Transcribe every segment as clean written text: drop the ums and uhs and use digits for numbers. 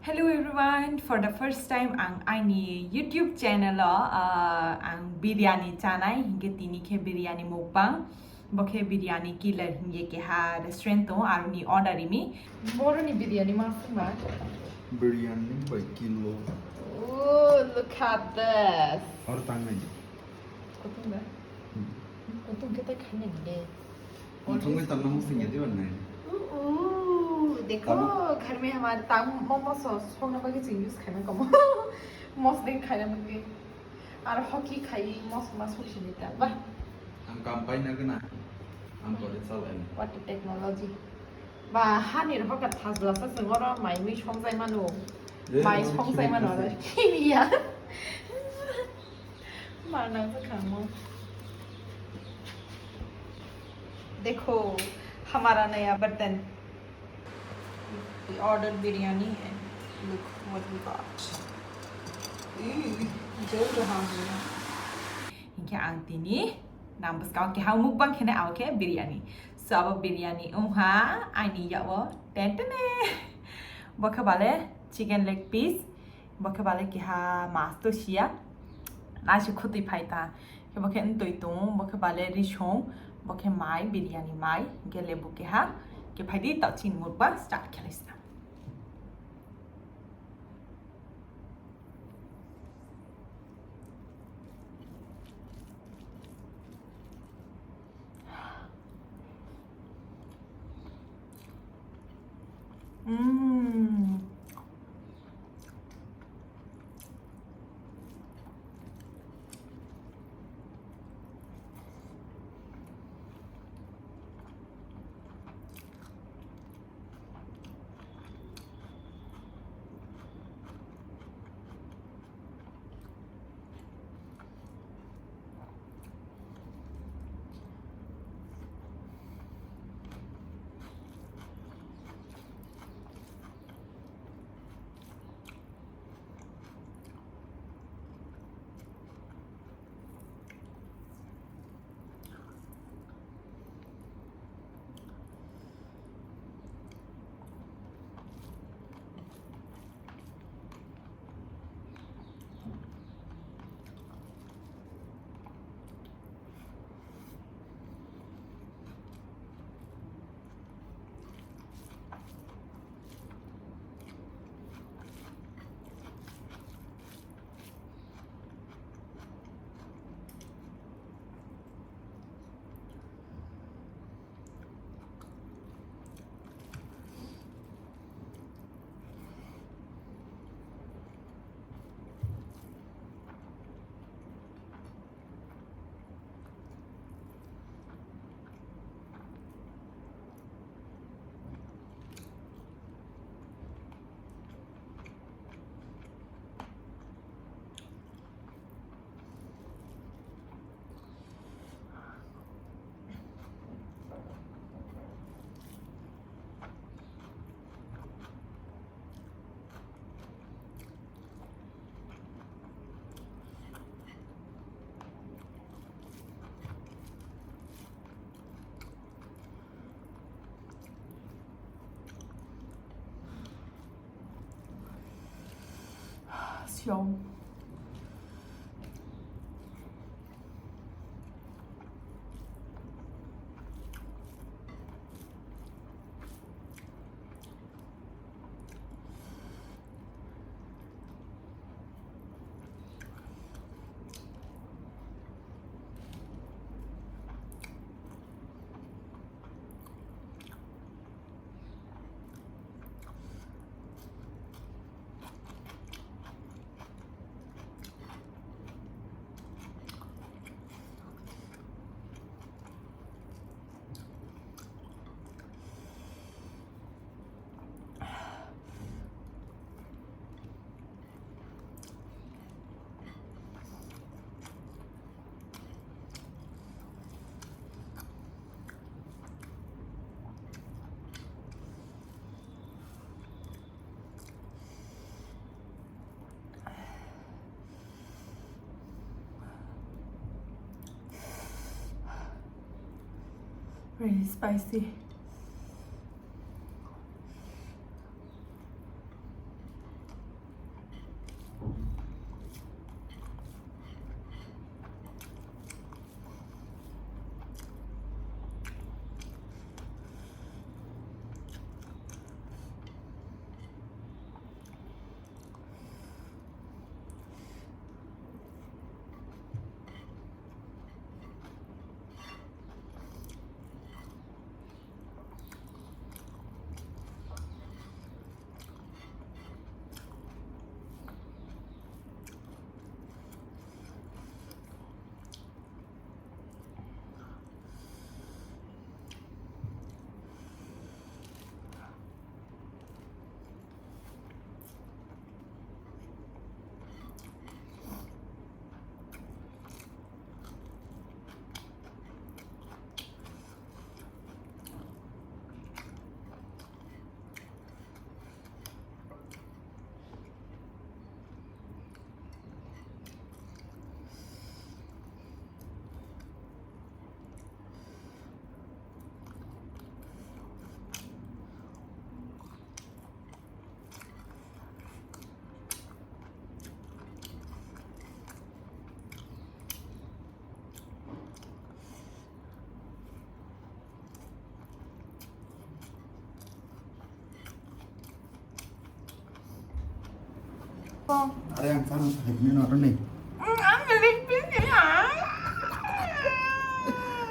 Hello everyone, for the first time ang aini YouTube channel ang biryani chanai hinge tini ke biryani mukbang bokhe biryani killer hinge ke ha restaurant to aruni order imi boro ni biryani masuma biryani by kilo oh look at this और तांग नहीं kutung ba kutung kita khane de उनको में तन्ना मुझसे ये दिवन नहीं देखो घर में हमारे ताऊ मोमो सॉस होना बाकी चीज यूज खाना कम मस्त दिन खाना मुझे और हॉकी खाई मस्त मस्त खुशी देता वाह हम काम पाई ना करना हम कॉलेज चल रहे हैं what a technology ว่าฮันนี่เราก็ทัสละสักสิ่งว่าเราไม่มีช่องใจมันหนูไม่ช่องใจมันหนูเลยขี้มีอ่ะมานั่งสักครั้งมั้ง देखो हमारा नया बर्तन we ordered biryani and look what we got jauh rहा है इनके आंटी ने नाम बस का how mukbang kena au ke biryani so अब biryani ha ani ya wo tentene bokha bale chicken leg piece bokha bale ki ha mas to sia na shi khoti phaita ke bokha en toi tung bokha bale rishong bokha mai biryani mai ke lebu ke ha ke phaidi ta chin mukbang start khelista siêu very spicy Ada yang sana ini nonton nih. Ăn leg piece hả?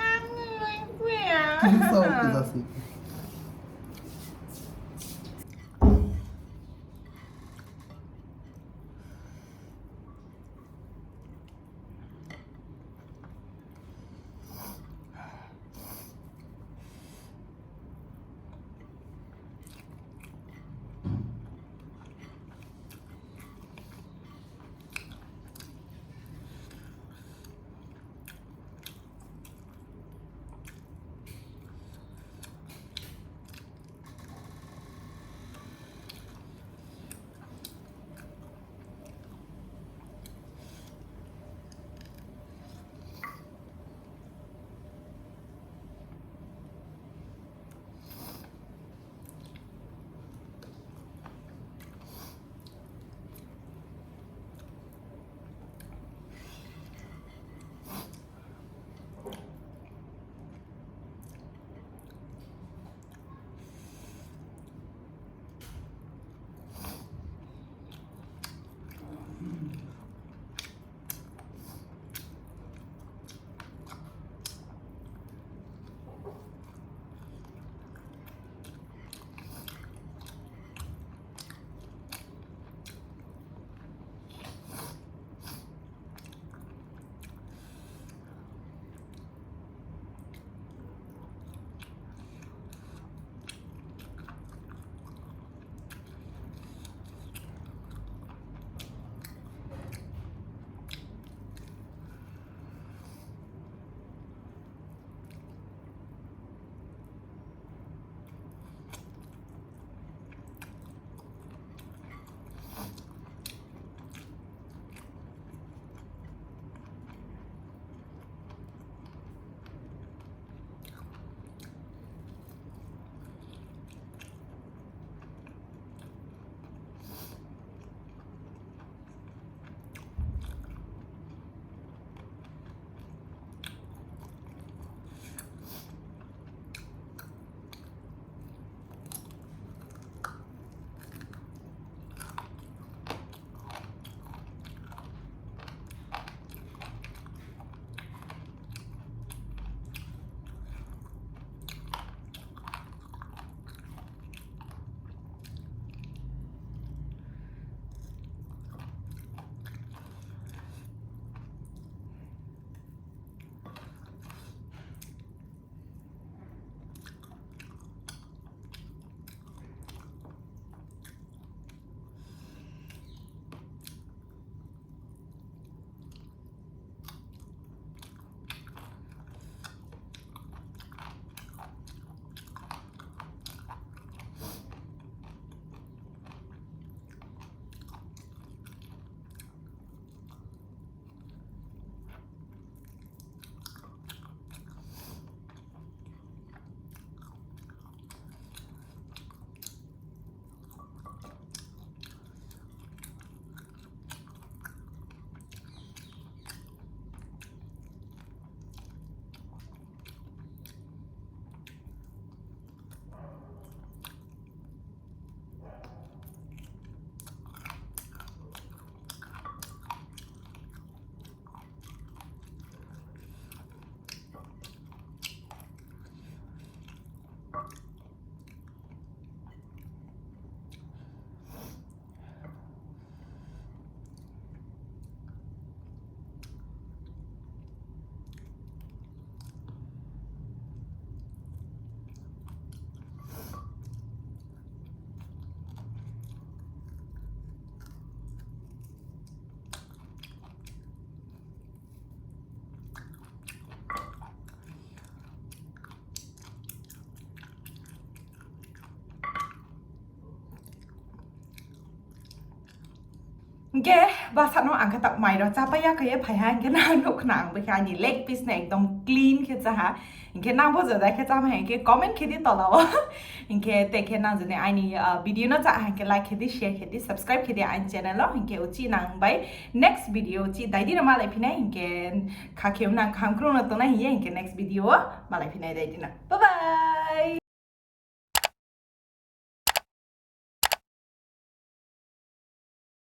Ăn leg piece. Bisa kita sih. Oke, bahasa no angkat tak mai dah. Capa ya kaya payah ingke nang nuk nang bekai ni leg piece na ekdom clean ke cah. Ingke nang bo jada ke cama ingke comment ke di tolawa. Ingke te ke nang jene ani video na cah ingke like ke di share ke di subscribe ke di ain channel lo. Ingke uci nang bai next video uci dai di na malai pina ingke kakeum nang kamkru na to na hiye ingke next video malai pina dai di na. Bye bye.